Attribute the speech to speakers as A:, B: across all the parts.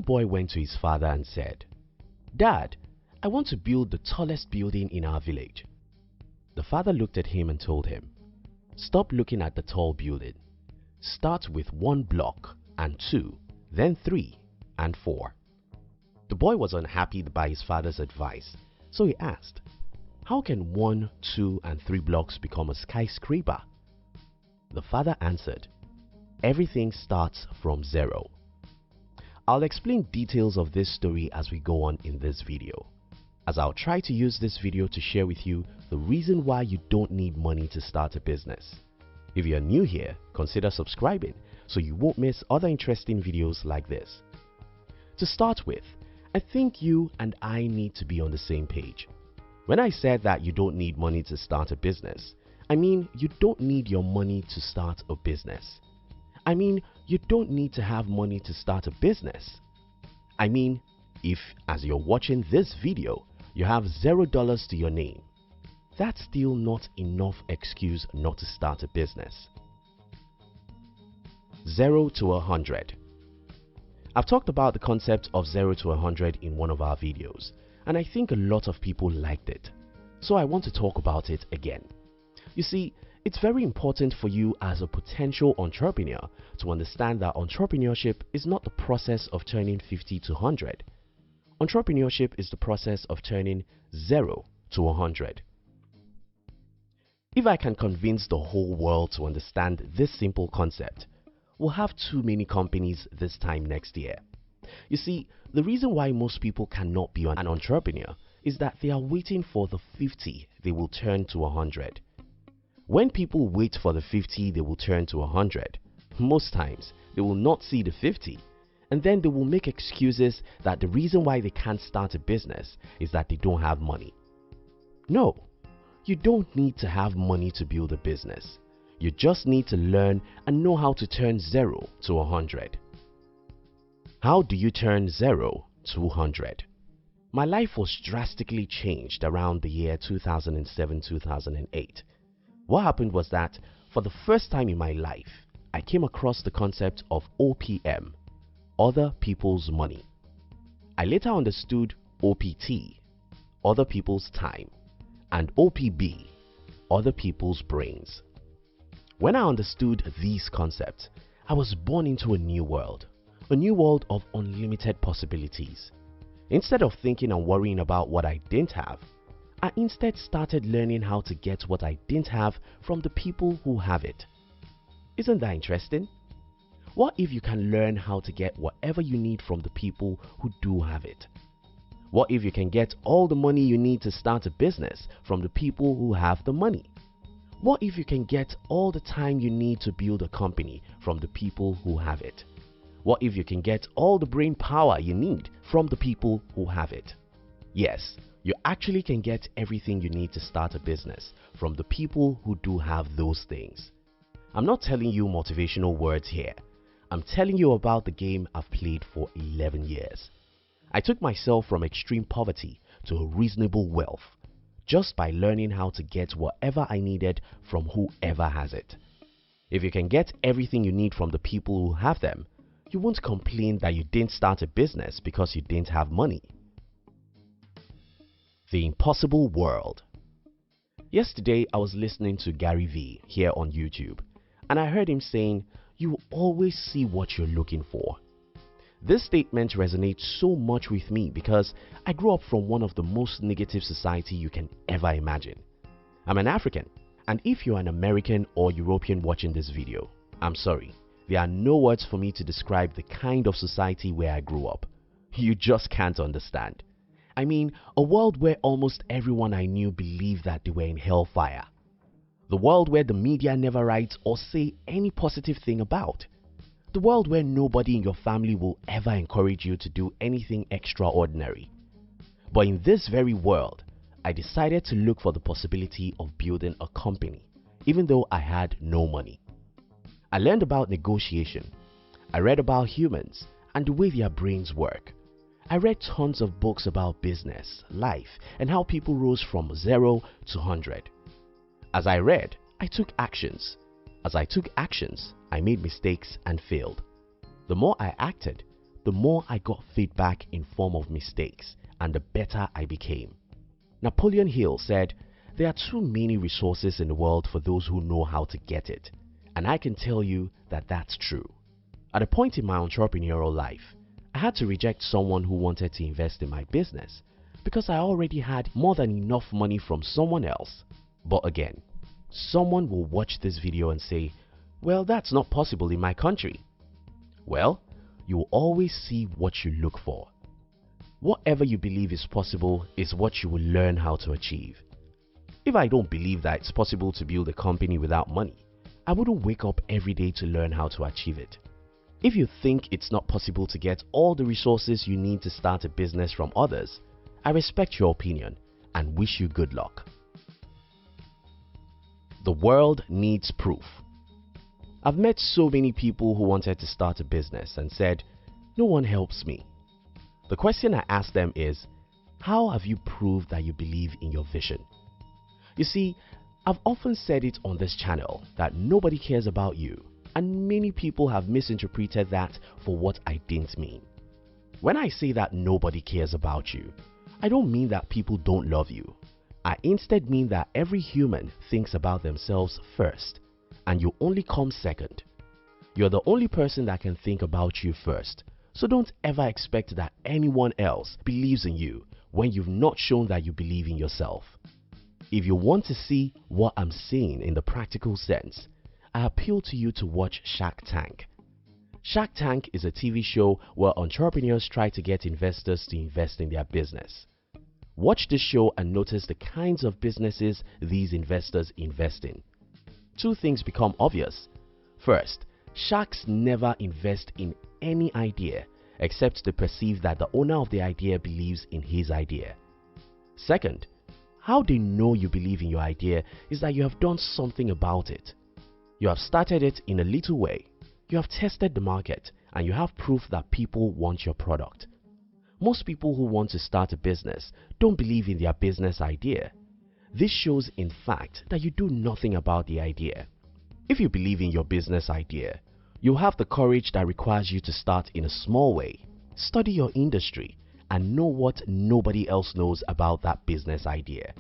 A: boy went to his father and said, "Dad, I want to build the tallest building in our village." The father looked at him and told him, "Stop looking at the tall building. Start with 1 block and 2, then 3 and 4. The boy was unhappy by his father's advice, so he asked, "How can 1, 2 and 3 blocks become a skyscraper?" The father answered, "Everything starts from zero." I'll explain details of this story as we go on in this video, as I'll try to use this video to share with you the reason why you don't need money to start a business. If you're new here, consider subscribing so you won't miss other interesting videos like this. To start with, I think you and I need to be on the same page. When I said that you don't need money to start a business, I mean you don't need your money to start a business. I mean you don't need to have money to start a business. I mean, if as you're watching this video, you have $0 to your name, that's still not enough excuse not to start a business. 0 to 100. I've talked about the concept of 0 to 100 in one of our videos, and I think a lot of people liked it, so I want to talk about it again. You see, it's very important for you as a potential entrepreneur to understand that entrepreneurship is not the process of turning 50 to 100. Entrepreneurship is the process of turning 0 to 100. If I can convince the whole world to understand this simple concept, we'll have too many companies this time next year. You see, the reason why most people cannot be an entrepreneur is that they are waiting for the 50 they will turn to 100. When people wait for the 50 they will turn to 100, most times they will not see the 50, and then they will make excuses that the reason why they can't start a business is that they don't have money. No, you don't need to have money to build a business. You just need to learn and know how to turn 0 to 100. How do you turn 0 to 100? My life was drastically changed around the year 2007-2008. What happened was that for the first time in my life, I came across the concept of OPM, other people's money. I later understood OPT, other people's time, and OPB, other people's brains. When I understood these concepts, I was born into a new world of unlimited possibilities. Instead of thinking and worrying about what I didn't have, I instead started learning how to get what I didn't have from the people who have it. Isn't that interesting? What if you can learn how to get whatever you need from the people who do have it? What if you can get all the money you need to start a business from the people who have the money? What if you can get all the time you need to build a company from the people who have it? What if you can get all the brain power you need from the people who have it? Yes, you actually can get everything you need to start a business from the people who do have those things. I'm not telling you motivational words here. I'm telling you about the game I've played for 11 years. I took myself from extreme poverty to a reasonable wealth just by learning how to get whatever I needed from whoever has it. If you can get everything you need from the people who have them, you won't complain that you didn't start a business because you didn't have money. The impossible world. Yesterday I was listening to Gary Vee here on YouTube, and I heard him saying, "You will always see what you're looking for." This statement resonates so much with me because I grew up from one of the most negative society you can ever imagine. I'm an African, and if you're an American or European watching this video, I'm sorry, there are no words for me to describe the kind of society where I grew up. You just can't understand. I mean, a world where almost everyone I knew believed that they were in hellfire. The world where the media never writes or say any positive thing about. The world where nobody in your family will ever encourage you to do anything extraordinary. But in this very world, I decided to look for the possibility of building a company, even though I had no money. I learned about negotiation. I read about humans and the way their brains work. I read tons of books about business, life, and how people rose from 0 to 100. As I read, I took actions. As I took actions, I made mistakes and failed. The more I acted, the more I got feedback in form of mistakes and the better I became. Napoleon Hill said, "There are too many resources in the world for those who know how to get it." And I can tell you that that's true. At a point in my entrepreneurial life, I had to reject someone who wanted to invest in my business because I already had more than enough money from someone else. But again, someone will watch this video and say, "Well, that's not possible in my country." Well, you will always see what you look for. Whatever you believe is possible is what you will learn how to achieve. If I don't believe that it's possible to build a company without money, I wouldn't wake up every day to learn how to achieve it. If you think it's not possible to get all the resources you need to start a business from others, I respect your opinion and wish you good luck. The world needs proof. I've met so many people who wanted to start a business and said, "No one helps me." The question I ask them is, how have you proved that you believe in your vision? You see, I've often said it on this channel that nobody cares about you, and many people have misinterpreted that for what I didn't mean. When I say that nobody cares about you, I don't mean that people don't love you. I instead mean that every human thinks about themselves first, and you only come second. You're the only person that can think about you first, so don't ever expect that anyone else believes in you when you've not shown that you believe in yourself. If you want to see what I'm saying in the practical sense, I appeal to you to watch Shark Tank. Shark Tank is a TV show where entrepreneurs try to get investors to invest in their business. Watch this show and notice the kinds of businesses these investors invest in. Two things become obvious. First, sharks never invest in any idea except they perceive that the owner of the idea believes in his idea. Second, how they know you believe in your idea is that you have done something about it. You have started it in a little way, you have tested the market, and you have proof that people want your product. Most people who want to start a business don't believe in their business idea. This shows in fact that you do nothing about the idea. If you believe in your business idea, you have the courage that requires you to start in a small way, study your industry, and know what nobody else knows about that business idea.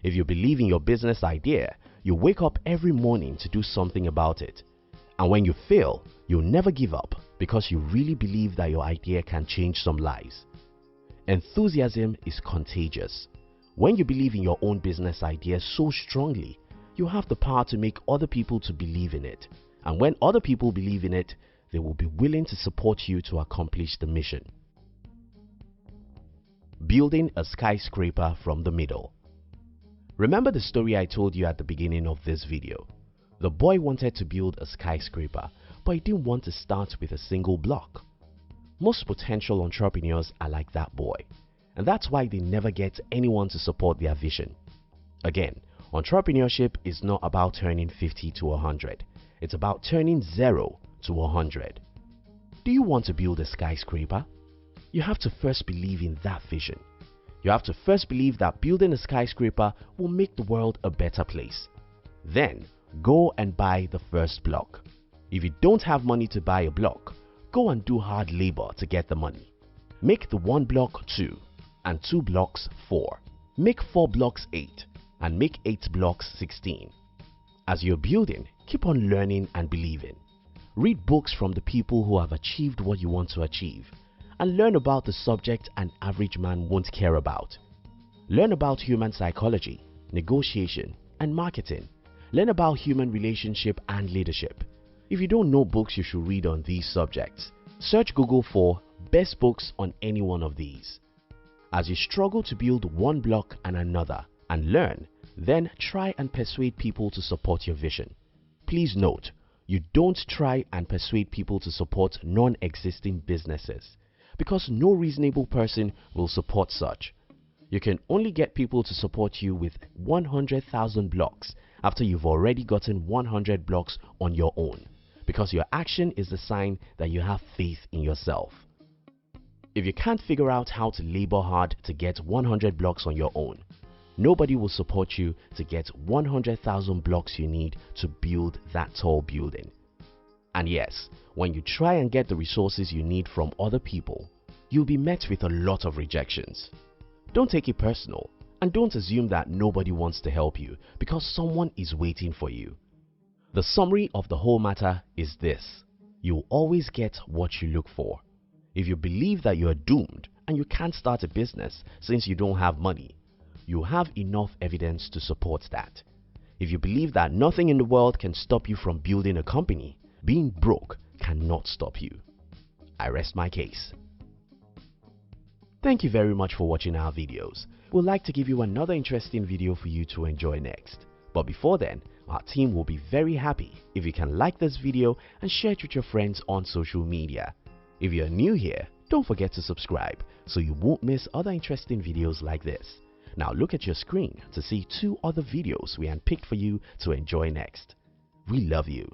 A: If you believe in your business idea, you wake up every morning to do something about it. And when you fail, you'll never give up because you really believe that your idea can change some lives. Enthusiasm is contagious. When you believe in your own business idea so strongly, you have the power to make other people to believe in it. And when other people believe in it, they will be willing to support you to accomplish the mission. Building a skyscraper from the middle. Remember the story I told you at the beginning of this video? The boy wanted to build a skyscraper, but he didn't want to start with a single block. Most potential entrepreneurs are like that boy, and that's why they never get anyone to support their vision. Again, entrepreneurship is not about turning 50 to 100. It's about turning 0 to 100. Do you want to build a skyscraper? You have to first believe in that vision. You have to first believe that building a skyscraper will make the world a better place. Then, go and buy the first block. If you don't have money to buy a block, go and do hard labor to get the money. Make the 1 block 2, and 2 blocks 4. Make 4 blocks 8, and make 8 blocks 16. As you're building, keep on learning and believing. Read books from the people who have achieved what you want to achieve, and learn about the subject an average man won't care about. Learn about human psychology, negotiation, and marketing. Learn about human relationship and leadership. If you don't know books you should read on these subjects, search Google for best books on any one of these. As you struggle to build one block and another and learn, then try and persuade people to support your vision. Please note, you don't try and persuade people to support non-existing businesses, because no reasonable person will support such. You can only get people to support you with 100,000 blocks after you've already gotten 100 blocks on your own, because your action is the sign that you have faith in yourself. If you can't figure out how to labor hard to get 100 blocks on your own, nobody will support you to get 100,000 blocks you need to build that tall building. And yes, when you try and get the resources you need from other people, you'll be met with a lot of rejections. Don't take it personal, and don't assume that nobody wants to help you because someone is waiting for you. The summary of the whole matter is this: you'll always get what you look for. If you believe that you are doomed and you can't start a business since you don't have money, you have enough evidence to support that. If you believe that nothing in the world can stop you from building a company, being broke cannot stop you. I rest my case. Thank you very much for watching our videos. We'd like to give you another interesting video for you to enjoy next. But before then, our team will be very happy if you can like this video and share it with your friends on social media. If you're new here, don't forget to subscribe so you won't miss other interesting videos like this. Now look at your screen to see 2 other videos we handpicked for you to enjoy next. We love you.